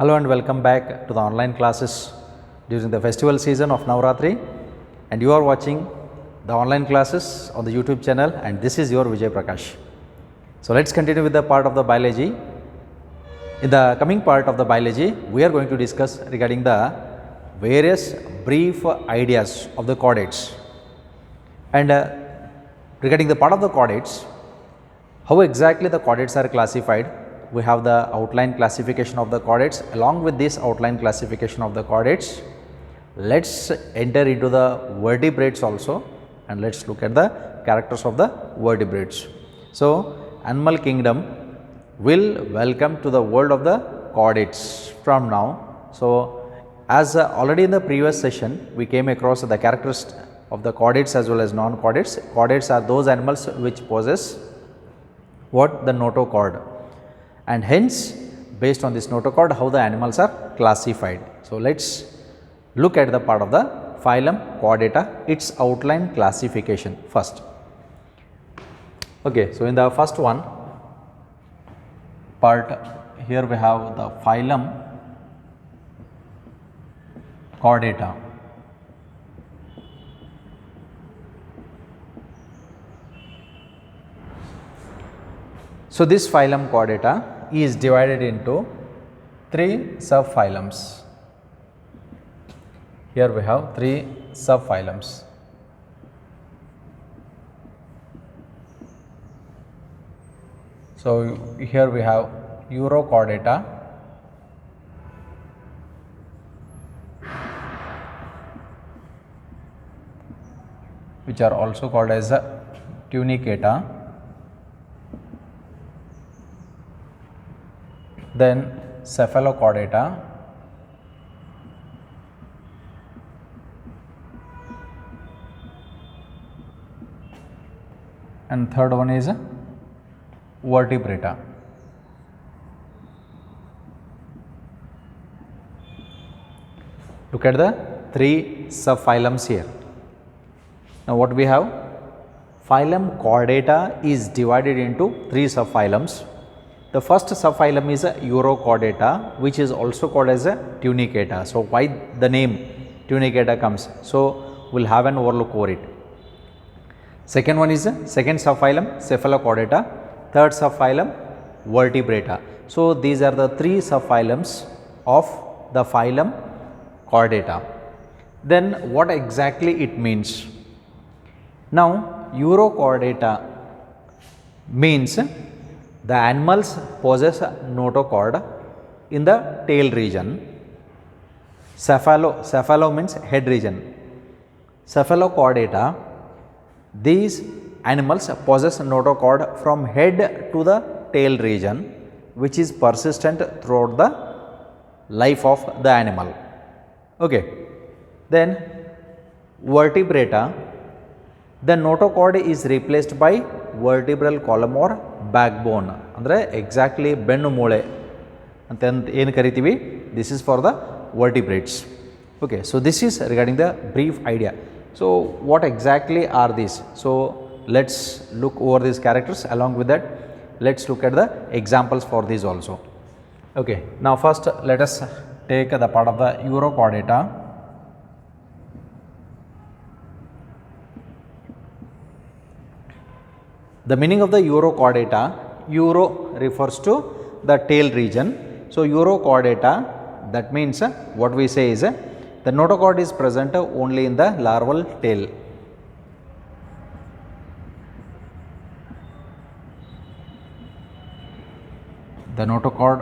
Hello and welcome back to the online classes during the festival season of Navratri, and you are watching the online classes on the YouTube channel, and this is your Vijay Prakash. So let's continue with the part of the biology. In the coming part of the biology, we are going to discuss regarding the various brief ideas of the chordates, and regarding the part of the chordates, how exactly the chordates are classified. We have the outline classification of the chordates. Along with this outline classification of the chordates, let's enter into the vertebrates also, and let's look at the characters of the vertebrates. So animal kingdom will welcome to the world of the chordates from now. So as already in the previous session we came across the characters of the chordates as well as non-chordates. Chordates are those animals which possess what? The notochord, and hence based on this notochord how the animals are classified. So let's look at the part of the phylum Chordata, its outline classification first. Okay, so in the first one part, here we have the phylum Chordata. So this phylum Chordata is divided into three subphylums. Here we have three subphylums. So here we have Urochordata, which are also called as Tunicata. Then Cephalochordata, and third one is Vertebrata. Look at the three subphylums here. Now what we have? Phylum Chordata is divided into three subphylums. The first subphylum is a Urochordata, which is also called as a Tunicata. So why the name Tunicata comes? So we'll have an overlook over it. Second one is the second subphylum Cephalochordata, third subphylum Vertebrata. So these are the three subphylums of the phylum Chordata. Then what exactly it means? Now Urochordata means the animals possess a notochord in the tail region. Cephalo means head region. Cephalochordata, these animals possess notochord from head to the tail region, which is persistent throughout the life of the animal. Okay. Then Vertebrata, the notochord is replaced by vertebral column or backbone, andre exactly bennu moole anta ಏನು ಕರಿತೀವಿ. This is for the vertebrates. Okay, so this is regarding the brief idea. So what exactly are these? So let's look over these characters. Along with that, let's look at the examples for these also. Okay, now first let us take the part of the Urochordata. The meaning of the Urochordata, Uro refers to the tail region. So Urochordata, that means what we say is the notochord is present only in the larval tail. The notochord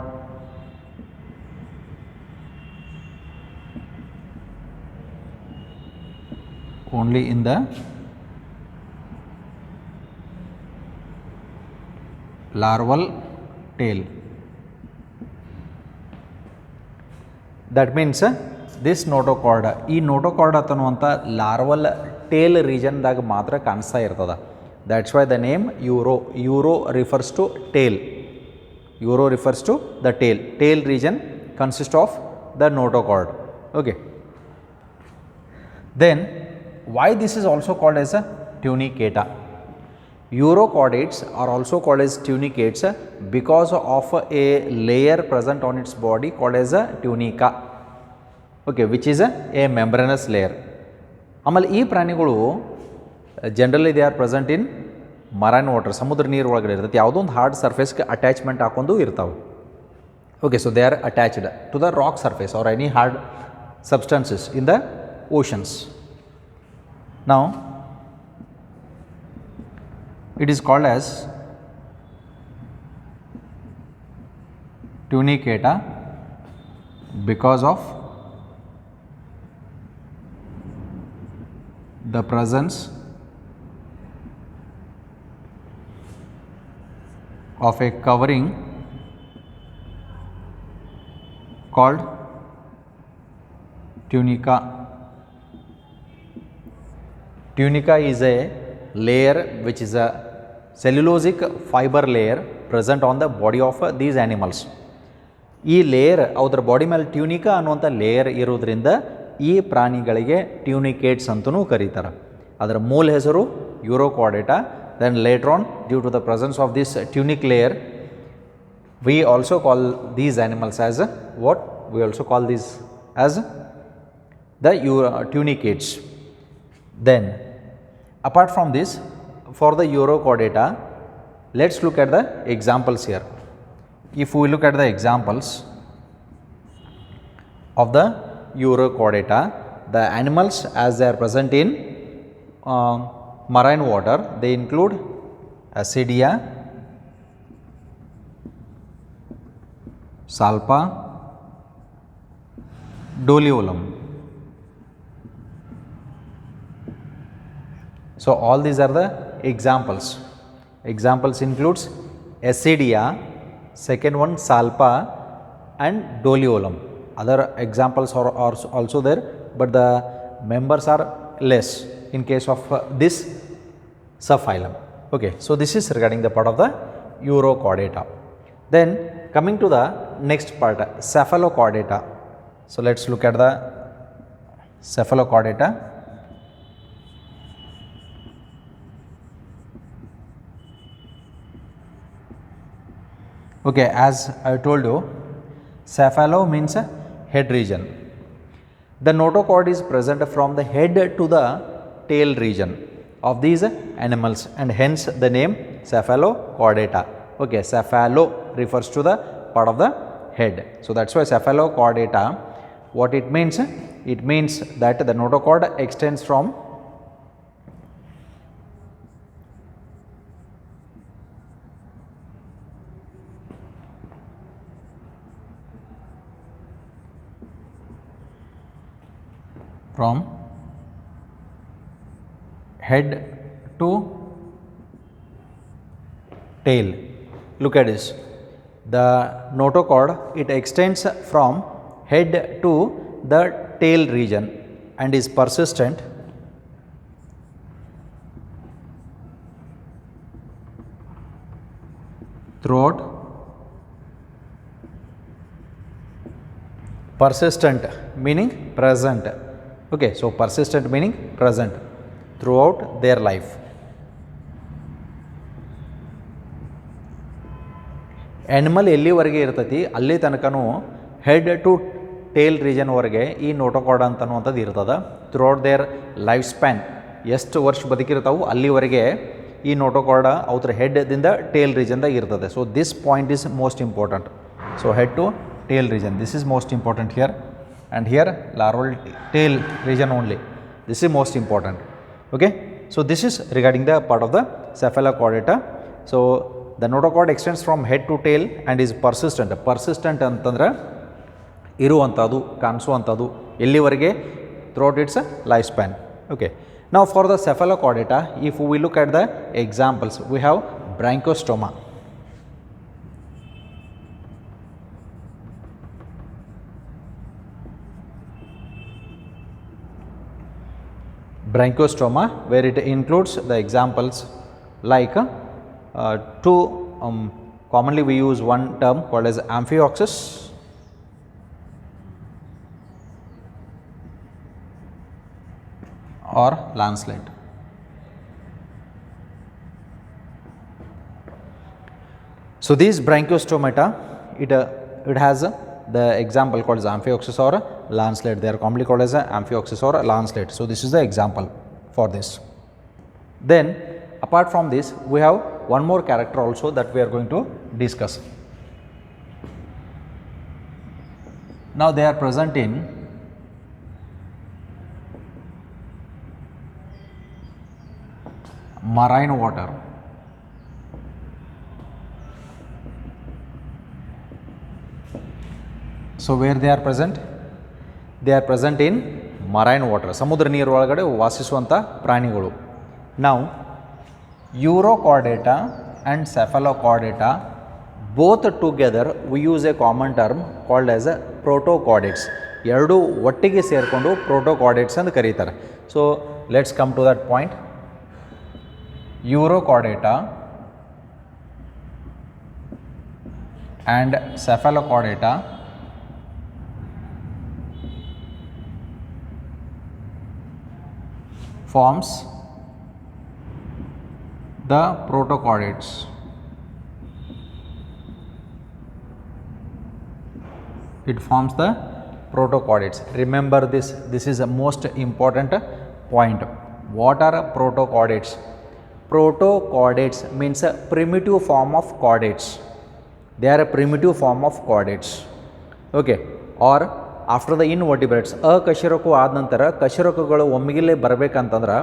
only in the larval tail. That means this notochord, ಈ notochord ಅನ್ನುವಂಥ larval tail region ದಾಗ ಮಾತ್ರ ಕಾಣಿಸ್ತಾ ಇರ್ತದ. That's why the name Uro. Uro refers to tail. Uro refers to the tail. Tail region consists of the notochord. Okay. Then why this is also called as a Tunicata? Urochordates are also called as tunicates because of a layer present on its body called as a tunica, okay, which is a membranous layer. ಆಮೇಲೆ ಈ ಪ್ರಾಣಿಗಳು generally they are present in marine water, ಸಮುದ್ರ ನೀರು ಒಳಗಡೆ ಇರ್ತೈತೆ, ಯಾವುದೋ ಒಂದು hard ಸರ್ಫೇಸ್ಗೆ attachment ಹಾಕೊಂಡು ಇರ್ತಾವೆ. Okay, so they are attached to the rock surface or any hard substances in the oceans. Now it is called as tunicata because of the presence of a covering called tunica. Tunica is a layer which is a cellulosic fiber layer present on the body of these animals. ಈ layer ಅದರ body ಮೇಲೆ ಟ್ಯೂನಿಕಾ ಅನ್ನುವಂಥ layer ಇರೋದ್ರಿಂದ ಈ ಪ್ರಾಣಿಗಳಿಗೆ ಟ್ಯೂನಿಕೇಟ್ಸ್ ಅಂತಲೂ ಕರೀತಾರೆ. ಅದರ ಮೂಲ ಹೆಸರು urochordata. Then later on due to the presence of this tunic layer we also call these animals as what we also call these as the tunicates. Then apart from this, for the Urochordata, let's look at the examples here. If we look at the examples of the Urochordata, the animals as they are present in marine water, they include Ascidia, Salpa, Doliolum. So all these are the examples. Examples includes Ascidia, second one Salpa and Doliolum. Other examples are also there, but the members are less in case of this subphylum. Okay, so this is regarding the part of the Urochordata. Then coming to the next part, Cephalochordata. So let's look at the Cephalochordata. Okay, as I told you, cephalo means head region. The notochord is present from the head to the tail region of these animals and hence the name Cephalochordata. Okay, cephalo refers to the part of the head. So that's why Cephalochordata, what it means that the notochord extends from head to tail. Look at this. The notochord, it extends from head to the tail region and is persistent throughout. Persistent meaning present. Okay, so persistent meaning present throughout their life. Animal ಎಲ್ಲಿವರೆಗೆ ಇರ್ತೈತಿ ಅಲ್ಲಿ ತನಕನೂ head to tail region ವರೆಗೆ ಈ notochord ಅಂತನ್ನುವಂಥದ್ದು ಇರ್ತದೆ. Throughout their life span, ಎಷ್ಟು ವರ್ಷ ಬದುಕಿರ್ತಾವು ಅಲ್ಲಿವರೆಗೆ ಈ ನೋಟೋಕಾರ್ಡ್ ಅವ್ರ ಹೆಡ್ದಿಂದ ಟೇಲ್ ರೀಜನ್ದಾಗ ಇರ್ತದೆ. So this point is most important. So head to tail region, this is most important here, and here larval tail region only, this is most important. Okay, so this is regarding the part of the Cephalochordata. So the notochord extends from head to tail and is persistent. Persistent ಅಂತಂದ್ರೆ ಇರುವಂಥದ್ದು, ಕಾಣಿಸುವಂಥದ್ದು ಎಲ್ಲಿವರೆಗೆ throughout its lifespan. Okay, now for the Cephalochordata, if we look at the examples, we have Branchiostoma. Branchiostoma, where it includes the examples like two commonly we use one term called as Amphioxus or Lancelet. So these branchiostomata, it has the example called as Amphioxus or Lancelet. They are commonly called as Amphioxus or Lancelet. So this is the example for this. Then apart from this, we have one more character also that we are going to discuss. Now they are present in marine water. So where they are present? They are present in marine water. ಸಮುದ್ರ ನೀರು ಒಳಗಡೆ ವಾಸಿಸುವಂಥ ಪ್ರಾಣಿಗಳು. Now Urochordata and Cephalochordata, both together we use a common term called as protochordates. ಎರಡು ಒಟ್ಟಿಗೆ ಸೇರಿಕೊಂಡು protochordates ಅಂತ ಕರೀತಾರೆ. So let's come to that point. Urochordata and Cephalochordata forms the protochordates. It forms the protochordates. Remember this is a most important point. What are protochordates? Protochordates means a primitive form of chordates. They are a primitive form of chordates. Okay, or after the invertebrates, ಅಕಶೇರುಕ ಆದ ನಂತರ ಕಶೇರುಕಗಳು ಒಮ್ಮಿಗಿಲೆ ಬರಬೇಕಂತಂದ್ರೆ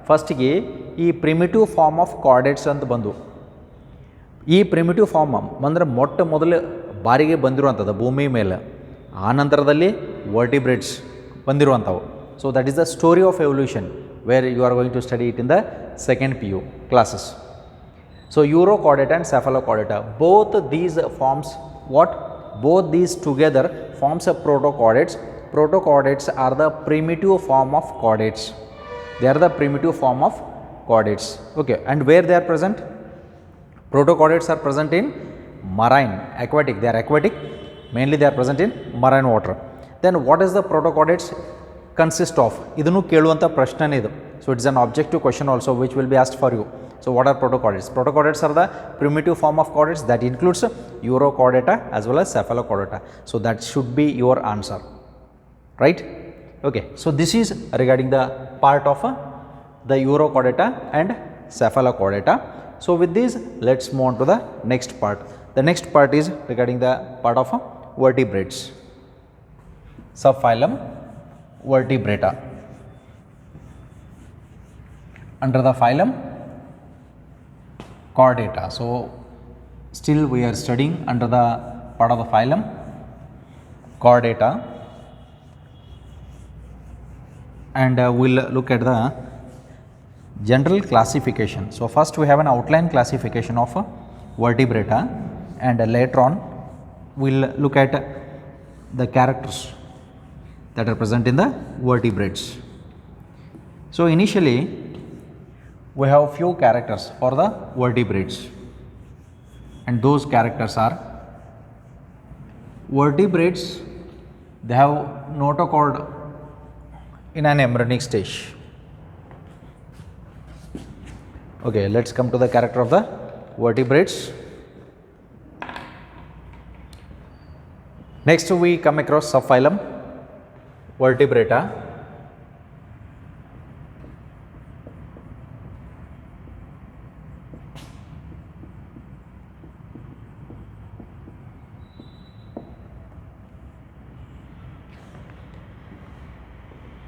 ಫಸ್ಟಿಗೆ ಈ primitive form of chordates ಅಂತ ಬಂದು, ಈ primitive form ಅಂದರೆ ಮೊಟ್ಟ ಮೊದಲು ಬಾರಿಗೆ ಬಂದಿರುವಂಥದ್ದು ಭೂಮಿ ಮೇಲೆ, ಆ ನಂತರದಲ್ಲಿ ವರ್ಟಿಬ್ರೇಟ್ಸ್ ಬಂದಿರುವಂಥವು. So that is the story of evolution where you are going to study it in the second PU classes. So Urochordata and Cephalochordata, both these forms what? Both these together forms a protochordates. Protochordates are the primitive form of chordates. They are the primitive form of chordates. Okay, and where they are present? Protochordates are present in marine, aquatic. They are aquatic. Mainly they are present in marine water. Then what is the protochordates consist of? ಇದನ್ನು ಕೇಳುವಂಥ ಪ್ರಶ್ನೆ ಇದು. So it is an objective question also which will be asked for you. So what are protochordates? Protochordates are the primitive form of chordates that includes Urochordata as well as Cephalochordata. So that should be your answer, right? Okay, so this is regarding the part of the Urochordata and Cephalochordata. So with this, let's move on to the next part. The next part is regarding the part of vertebrates. Subphylum Vertebrata. Under the phylum Chordata. So still we are studying under the part of the phylum Chordata, and we'll look at the general classification. So first we have an outline classification of vertebrata, and later on we'll look at the characters that are present in the vertebrates. So initially we have few characters for the vertebrates, and those characters are: vertebrates, they have notochord in an embryonic stage. Okay, let's come to the character of the vertebrates. Next we come across subphylum Vertebrata.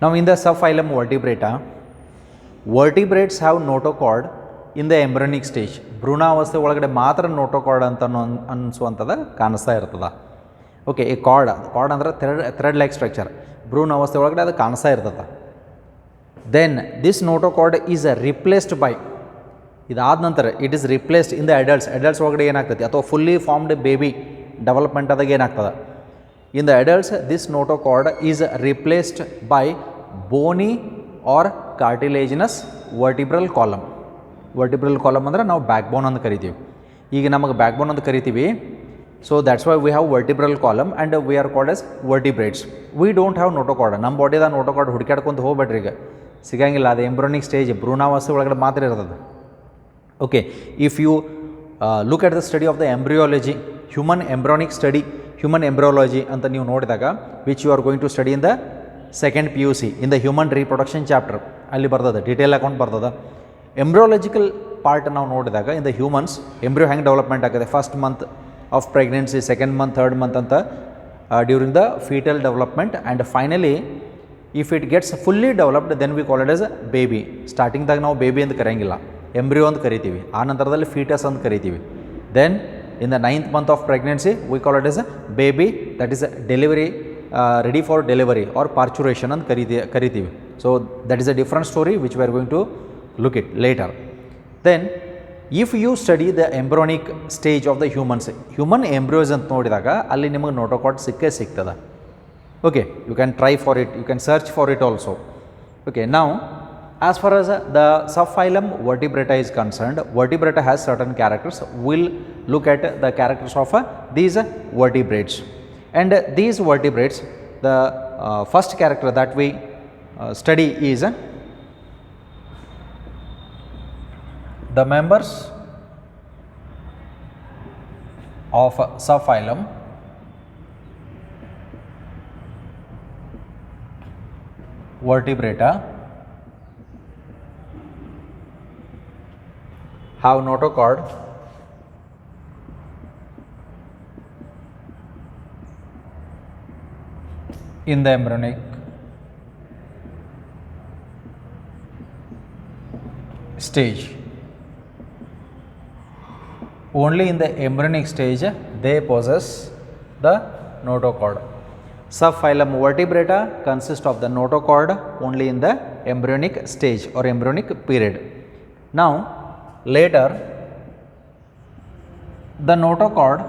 Now in the subphylum Vertebrata, vertebrates have notochord in the embryonic stage. ಭ್ರೂಣಾವಸ್ಥೆ ಒಳಗಡೆ ಮಾತ್ರ notochord ಅಂತ ಅನಿಸುವಂಥದ್ದು ಕಾಣಿಸ್ತಾ ಇರ್ತದೆ. Okay, ಈ card ಅಂದರೆ thread like structure, ಭ್ರೂಣಾವಸ್ಥೆ ಒಳಗಡೆ ಅದು ಕಾಣಿಸ್ತಾ ಇರ್ತದೆ. Then this notochord is replaced by, ಇದಾದ ನಂತರ it is replaced in the adults ಒಳಗಡೆ ಏನಾಗ್ತದೆ, ಅಥವಾ ಫುಲ್ಲಿ ಫಾರ್ಮ್ಡ್ ಬೇಬಿ ಡೆವಲಪ್ಮೆಂಟ್ ಅದಾಗ ಏನಾಗ್ತದೆ, in the adults this notochord is replaced by bony or cartilaginous vertebral column. Vertebral column ಅಂದರೆ ನಾವು back ಬೋನ್ ಅಂತ ಕರಿತೀವಿ. ಈಗ ನಮಗೆ ಬ್ಯಾಕ್ ಬೋನ್ ಅಂತ ಕರಿತೀವಿ. So that's why we have vertebral column and we are called as vertebrates. We don't have notochord. ನಮ್ಮ ಬಾಡಿದಾಗ notochord ಹುಡುಕಾಡ್ಕೊಂತ ಹೋಗ್ಬೇಡ್ರಿ, ಈಗ ಸಿಗಂಗಿಲ್ಲ. ಅದು ಎಂಬ್ರೋನಿಕ್ ಸ್ಟೇಜ್ ಭ್ರೂಣಾವಸ್ಥೆ ಒಳಗಡೆ ಮಾತ್ರ ಇರ್ತದೆ. Okay, if you look at the study of the embryology, human embryonic study, human embryology ಅಂತ ನೀವು ನೋಡಿದಾಗ which you are going to study in the second PUC in the human reproduction chapter ಅಲ್ಲಿ ಬರ್ತದೆ detail account ಬರ್ತದೆ. ಎಂಬ್ರಿಯಾಲಜಿಕಲ್ part ನಾವು ನೋಡಿದಾಗ in the humans embryo ಹೆಂಗೆ development ಆಗಿದೆ first month of pregnancy, second month, third month ಅಂತ during the foetal development and finally if it gets fully developed then we call it as a baby. ಸ್ಟಾರ್ಟಿಂಗ್ದಾಗ ನಾವು baby ಅಂತ ಕರೆಯಂಗಿಲ್ಲ, embryo ಅಂತ ಕರಿತೀವಿ. ಆ ನಂತರದಲ್ಲಿ ಫೀಟಸ್ ಅಂತ ಕರಿತೀವಿ. Then in the 9th month of pregnancy we call it as a baby, that is a delivery ready for delivery or parturition ಅಂತ ಕರಿತೀವಿ. So that is a different story which we are going to look at later. Then if you study the embryonic stage of the humans, human embryos ಅಂತ ನೋಡಿದಾಗ ಅಲ್ಲಿ ನಿಮಗೆ notochord ಸಿಗ್ತದೆ. Okay, you can try for it, you can search for it also. Okay, now as far as the subphylum Vertebrata is concerned, Vertebrata has certain characters. We'll look at the characters of these vertebrates. And these vertebrates, the first character that we study is the members of subphylum Vertebrata have notochord in the embryonic stage. Only in the embryonic stage they possess the notochord. Subphylum Vertebrata consists of the notochord only in the embryonic stage or embryonic period. Now later the notochord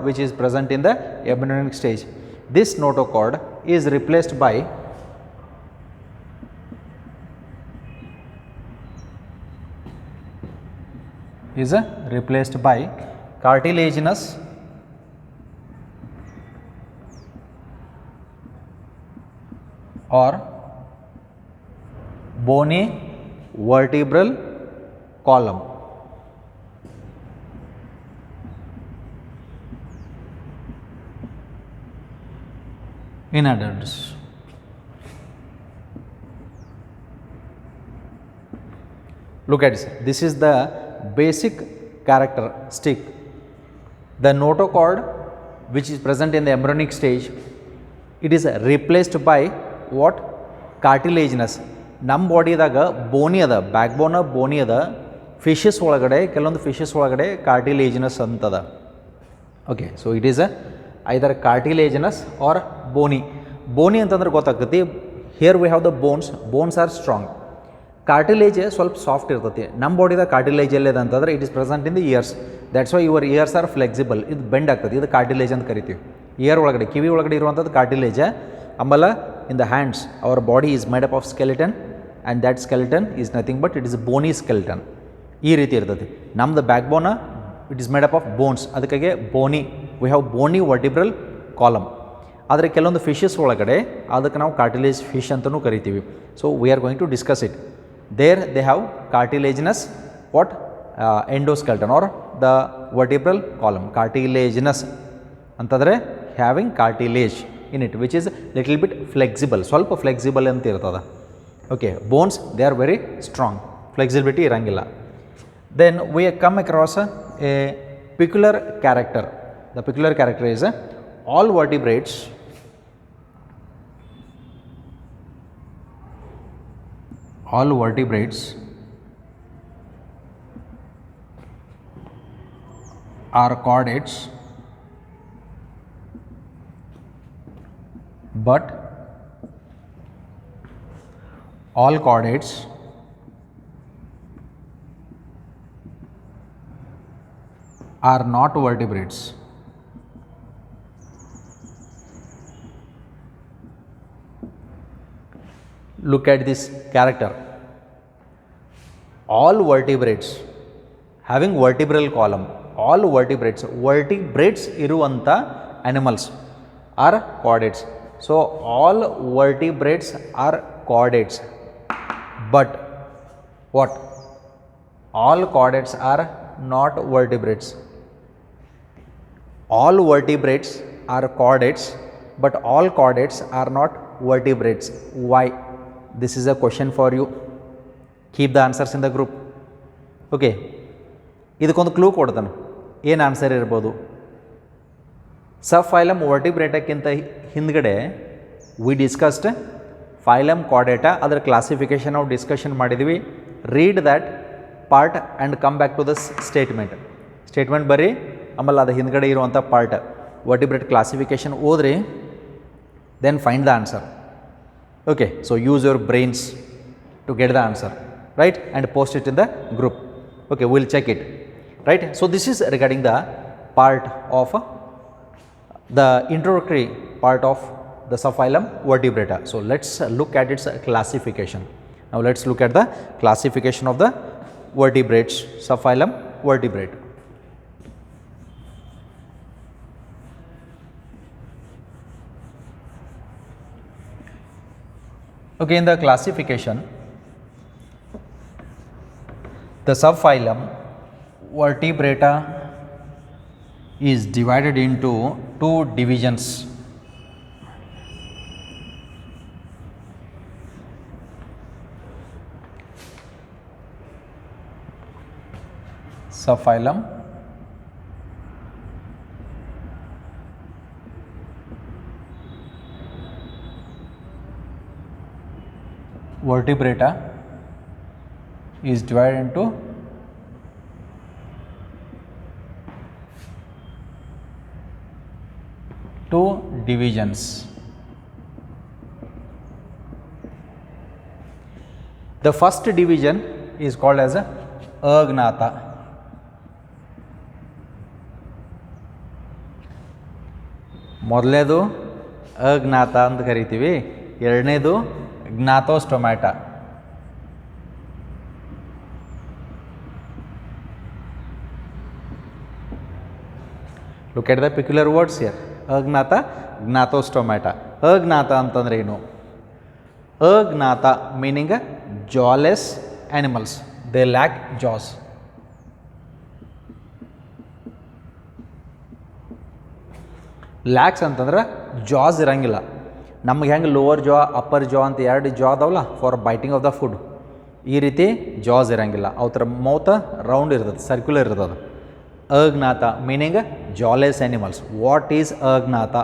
which is present in the embryonic stage, this notochord is replaced by cartilaginous or bony vertebral column. In adults, look at this. This is the basic characteristic. The notochord which is present in the embryonic stage, it is replaced by what? Cartilaginous. ನಮ್ಮ ಬಾಡಿದಾಗ ಬೋನಿ ಅದ, back ಬೋನ್ ಬೋನಿ ಅದ. Fishes ಒಳಗಡೆ ಕೆಲವೊಂದು fishes ಒಳಗಡೆ cartilaginous ಅಂತದ. Okay, so it is either cartilaginous or bony. Bony ಅಂತಂದ್ರೆ ಗೊತ್ತಾಗ್ತೈತಿ, here we have the bones are strong. Cartilage ಸ್ವಲ್ಪ ಸಾಫ್ಟ್ ಇರ್ತೈತಿ. ನಮ್ಮ ಬಾಡಿದಾಗ ಕಾರ್ಟಿಲೇಜ್ ಎಲ್ಲಿದೆ ಅಂತಂದ್ರೆ it is present in the ears. That's why your ears are flexible. ಇದು bend ಆಗ್ತದೆ, ಇದು ಕಾರ್ಟಿಲೇಜ್ ಅಂತ ಕರಿತೀವಿ. ಇಯರ್ ಒಳಗಡೆ, ಕಿವಿ ಒಳಗಡೆ ಇರುವಂಥದ್ದು ಕಾರ್ಟಿಲೇಜ್. ಆಮೇಲೆ in the hands our body is made up of skeleton and that skeleton is nothing but it is bony skeleton. ಈ ರೀತಿ ಇರ್ತೈತಿ. ನಮ್ಮದು back bone it is made up of bones, ಅದಕ್ಕಾಗಿ bony, we have bony vertebral column. ಆದರೆ ಕೆಲವೊಂದು fishes ಒಳಗಡೆ ಅದಕ್ಕೆ ನಾವು ಕಾರ್ಟಿಲೇಜ್ ಫಿಶ್ ಅಂತಲೂ ಕರಿತೀವಿ. So we are going to discuss it. There they have cartilaginous what endoskeleton are the vertebral column. Cartilaginous ಅಂತಂದರೆ having cartilage in it which is little bit flexible, ಸ್ವಲ್ಪ flexible ಅಂತ ಇರ್ತದೆ. Okay, bones they are very strong, flexibility ಇರೋಂಗಿಲ್ಲ. Then we come across a peculiar character. The peculiar character is all vertebrates are chordates, but all chordates are not vertebrates. Look at this character. All vertebrates having vertebral column, all vertebrates iruvanta animals are chordates. So all vertebrates are chordates, but what? all chordates are not vertebrates. All vertebrates are chordates, but all chordates are not vertebrates. Why? This is a question for you. Keep the answers in the group. Okay, ಇದಕ್ಕೊಂದು clue ಕೊಡ್ತಾನೆ, ಏನು answer ಇರ್ಬೋದು. Subphylum ವರ್ಟಿಬ್ರೇಟಕ್ಕಿಂತ ಹಿಂದ್ಗಡೆ we discussed phylum chordata, ಅದರ classification ನಾವು discussion ಮಾಡಿದ್ವಿ. Read that part and come back to the statement ಬರ್ರಿ, ಆಮೇಲೆ ಅದು ಹಿಂದ್ಗಡೆ ಇರುವಂಥ ಪಾರ್ಟ್ ವರ್ಟಿಬ್ರೇಟ್ ಕ್ಲಾಸಿಫಿಕೇಶನ್ ಓದ್ರಿ, then find the answer. Okay, so use your brains to get the answer, right, and post it in the group. Okay, we'll check it, right. So this is regarding the part of the introductory part of the subphylum Vertebrata. So let's look at its classification. Now let's look at the classification of the vertebrates, subphylum Vertebrate. Okay, in the classification, the subphylum Vertebrata is divided into two divisions. Subphylum Vertebrata is divided into two divisions. The first division is called as Agnata. ಮೊದಲನೇದು ಅಜ್ಞಾತ ಅಂತ ಕರಿತೀವಿ, ಎರಡನೇದು ಜ್ಞಾತೋಸ್ಟೊಮ್ಯಾಟ. Look at the peculiar words here. ಅಜ್ಞಾತ, ಜ್ಞಾತೋಸ್ಟೊಮ್ಯಾಟ. ಅಜ್ಞಾತ ಅಂತಂದ್ರೆ ಏನು? ಅಜ್ಞಾತ meaning jawless animals, they lack jaws. Lakhs ಅಂತಂದ್ರೆ ಜಾಸ್ ಇರಂಗಿಲ್ಲ. ನಮ್ಗೆ ಹೆಂಗೆ ಲೋವರ್ ಜಾ ಅಪ್ಪರ್ ಜಾ ಅಂತ ಎರಡು ಜಾ ಅದಾವಲ್ಲ for biting of the food, ಈ ರೀತಿ ಜಾಸ್ ಇರಂಗಿಲ್ಲ. ಅವ್ರ ಮೌತ್ ರೌಂಡ್ ಇರ್ತದೆ, ಸರ್ಕ್ಯುಲರ್ ಇರ್ತದೆ. Agnatha meaning jawless animals. What is agnatha?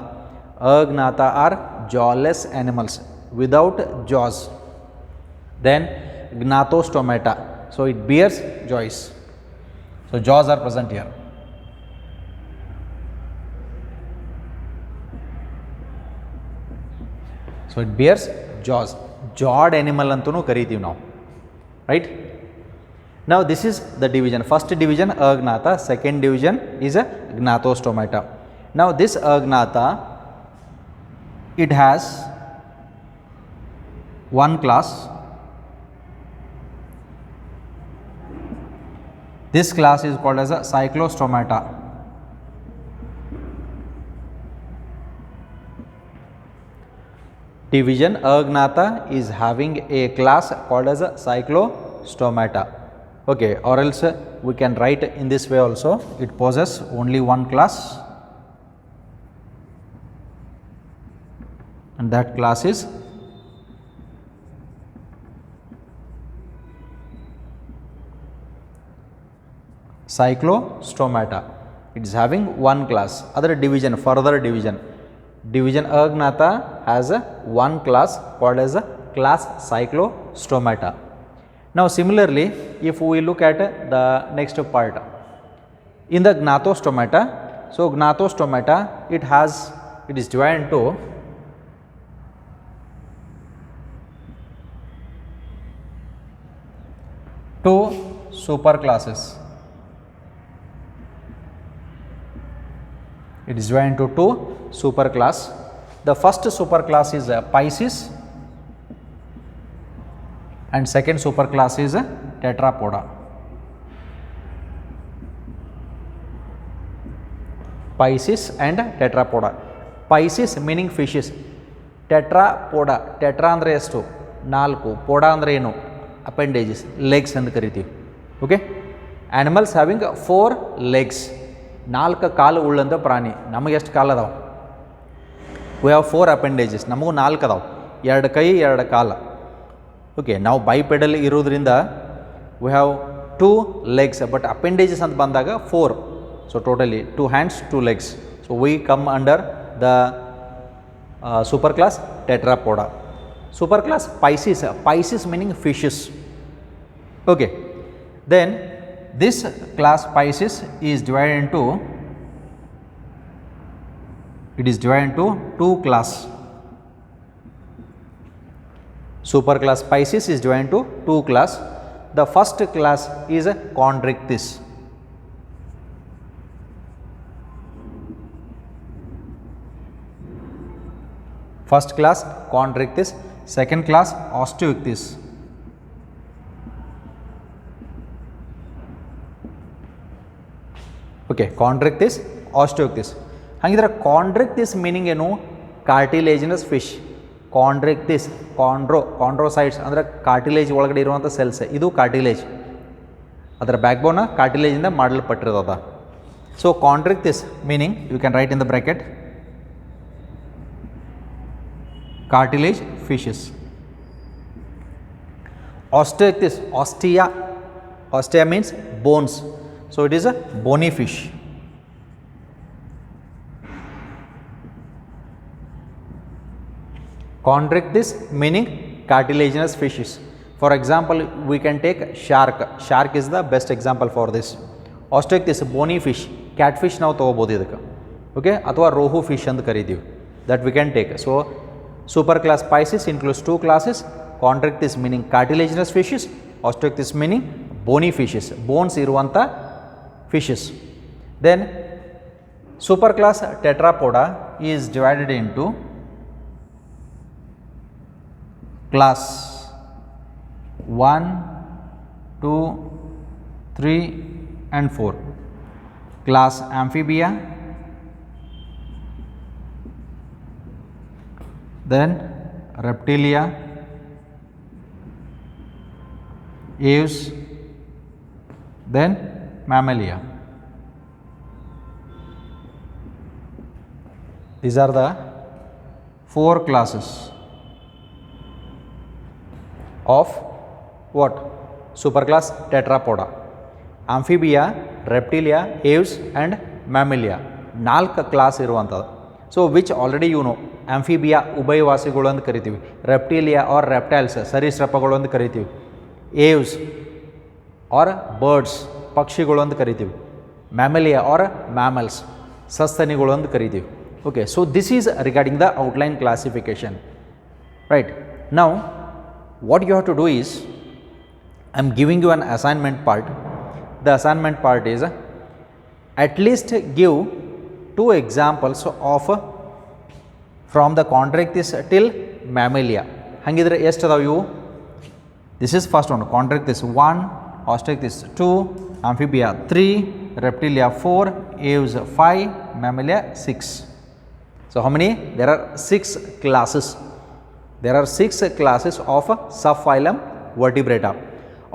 Agnatha are jawless animals without jaws. Then gnathostomata, so it bears jaws. So jaws are present here. So it bears jaws, jawed animal ಅಂತೂ ಕರಿತೀವಿ ನಾವು, right. Now this is the division. First division Agnata, second division is a Gnatostomata. Now this Agnata, it has one class. This class is called as a Cyclostomata. Division Agnata is having a class called as a Cyclostomata. Okay, or else we can write in this way also, it possesses only one class, and that class is Cyclostomata. It is having one class. Other division, further division. Division Agnata has a one class called as a class Cyclostomata. Now similarly, if we look at the next part in the Gnatostomata, so Gnatostomata it is divided into two superclasses. It is divided into two superclass. The first superclass is Pisces and second superclass is Tetrapoda. Pisces and Tetrapoda. Pisces meaning fishes. Tetrapoda, tetra andre ಎಷ್ಟು? 4, poda andre ಏನು? Appendages, legs ಅಂತ ಕರಿತೀವಿ. Okay. Animals having 4 legs, 4 ಕಾಲು ಉಳ್ಳಂಥ ಪ್ರಾಣಿ. ನಮಗೆ ಎಷ್ಟು ಕಾಲು ಅದಾವೆ? We have 4 appendages, ನಮಗೂ 4 ಅದಾವೆ, 2 ಕೈ 2 ಕಾಲು. ಓಕೆ, ನಾವು ಬೈಪೆಡಲ್ ಇರೋದ್ರಿಂದ we have 2 legs, but appendages ಅಂತ ಬಂದಾಗ 4. So totally 2 hands 2 legs. So we come under the super class Tetrapoda. Super class Pisces, Pisces meaning fishes. Okay, then this class Pisces is divided into, it is divided into 2 class. Super class Pisces is divided into 2 class. The first class is Chondrichthyes. First class Chondrichthyes, second class Osteichthyes. Okay, Chondrichthyes, Osteichthyes. ಹಾಗಿದ್ರೆ Chondrichthyes meaning ಏನು? Cartilaginous fish. Chondrichthyes, ಕಾಂಡ್ರೋಸೈಟ್ಸ್ ಅಂದರೆ cartilage ಒಳಗಡೆ ಇರುವಂಥ cells. ಇದು cartilage, ಅದರ backbone ಕಾರ್ಟಿಲೇಜಿಂದ ಮಾಡಲ್ಪಟ್ಟಿರೋದ. So Chondrichthyes meaning you can right in the bracket cartilage fishes. Osteichthyes, ostia means bones, so it is a bony fish. Chondrichthyes meaning cartilaginous fishes. For example, we can take shark is the best example for this. Osteichthyes bony fish, catfish ನಾವು ತಗೋಬೋದು ಇದಕ್ಕೆ. Okay, ಅಥವಾ rohu fish ಅಂತ ಕರಿತೀವಿ, that we can take. So super class Pisces includes 2 classes. Chondrichthyes meaning cartilaginous fishes, Osteichthyes meaning bony fishes, bones iruvanta fishes. Then super class Tetrapoda is divided into class 1, 2, 3 and 4. Class Amphibia, then Reptilia, Aves, then Mammalia. These are the 4 classes of what? Superclass Tetrapoda. Amphibia, Reptilia, Aves and Mammalia. 4 class ಇರುವಂಥದ್ದು. So which already you know. Amphibia ಉಭಯವಾಸಿಗಳು ಅಂತ ಕರಿತೀವಿ. ರೆಪ್ಟಿಲಿಯಾ R reptiles ಸರೀಸೃಪಗಳು ಅಂತ ಕರಿತೀವಿ. Aves are birds ಪಕ್ಷಿಗಳು ಅಂತ ಕರಿತೀವಿ. ಮ್ಯಾಮಲಿಯಾ ಆರ್ ಮ್ಯಾಮಲ್ಸ್ ಸಸ್ತನಿಗಳು ಅಂತ ಕರಿತೀವಿ. Okay, so this is regarding the outline classification. Right, now what you have to do is I am giving you an assignment part. The assignment part is at least give 2 examples of from the Chondrichthyes till Mammalia. ಹಂಗಿದ್ರೆ ಎಷ್ಟು ಅದಾವೆ ಇವು? This is first one. Chondrichthyes 1, Osteichthyes 2, Amphibia 3, Reptilia 4, Aves 5, Mammalia 6. So how many? There are 6 classes. There are 6 classes of subphylum Vertebrata.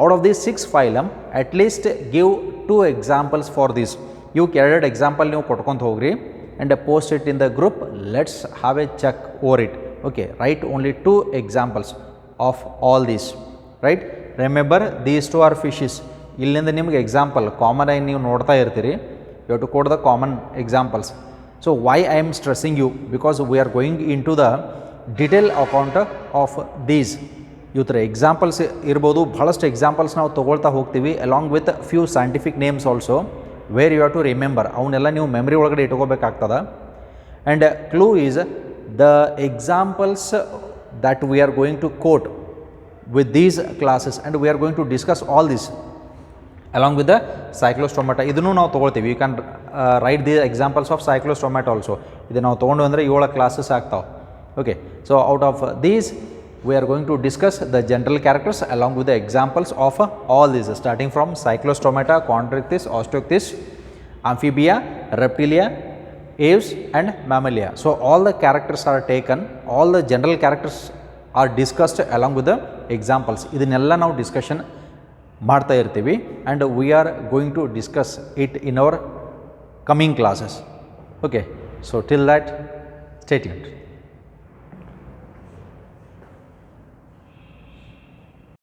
Out of these 6 phylum, at least give 2 examples for this. ಇವಕ್ಕೆ 2 example ನೀವು ಕೊಟ್ಕೊಂತ ಹೋಗ್ರಿ and post it in the group. Let's have a check over it. Okay, write only 2 examples of all these. Right, remember these 2 are fishes. ಇಲ್ಲಿಂದ ನಿಮ್ಗೆ example common ಆಗಿ ನೀವು ನೋಡ್ತಾ ಇರ್ತೀರಿ. You have to quote the common examples. So why I am stressing you? Because we are going into the detail account of these. ಈ ಥರ examples ಇರ್ಬೋದು, ಭಾಳಷ್ಟು ಎಕ್ಸಾಂಪಲ್ಸ್ ನಾವು ತೊಗೊಳ್ತಾ ಹೋಗ್ತೀವಿ along with few scientific names also, where you have to remember. ಅವನ್ನೆಲ್ಲ ನೀವು memory ಒಳಗಡೆ ಇಟ್ಕೋಬೇಕಾಗ್ತದೆ. And clue is the examples that we are going to quote with these classes and we are going to discuss all this along with the cyclostomata. ಇದನ್ನು ನಾವು ತೊಗೊಳ್ತೀವಿ. You can write the examples of cyclostomata also. ಇದು ನಾವು ತೊಗೊಂಡು ಅಂದರೆ 7 classes ಆಗ್ತಾವೆ. Okay, so out of these we are going to discuss the general characters along with the examples of all these, starting from cyclostomata, Chondrichthyes, Osteichthyes, Amphibia, Reptilia, Aves and Mammalia. So all the characters are taken, all the general characters are discussed along with the examples. ಇದನ್ನೆಲ್ಲ ನಾವು discussion ಮಾಡ್ತಾ ಇರ್ತೀವಿ and we are going to discuss it in our coming classes. Okay, so till that stay tuned.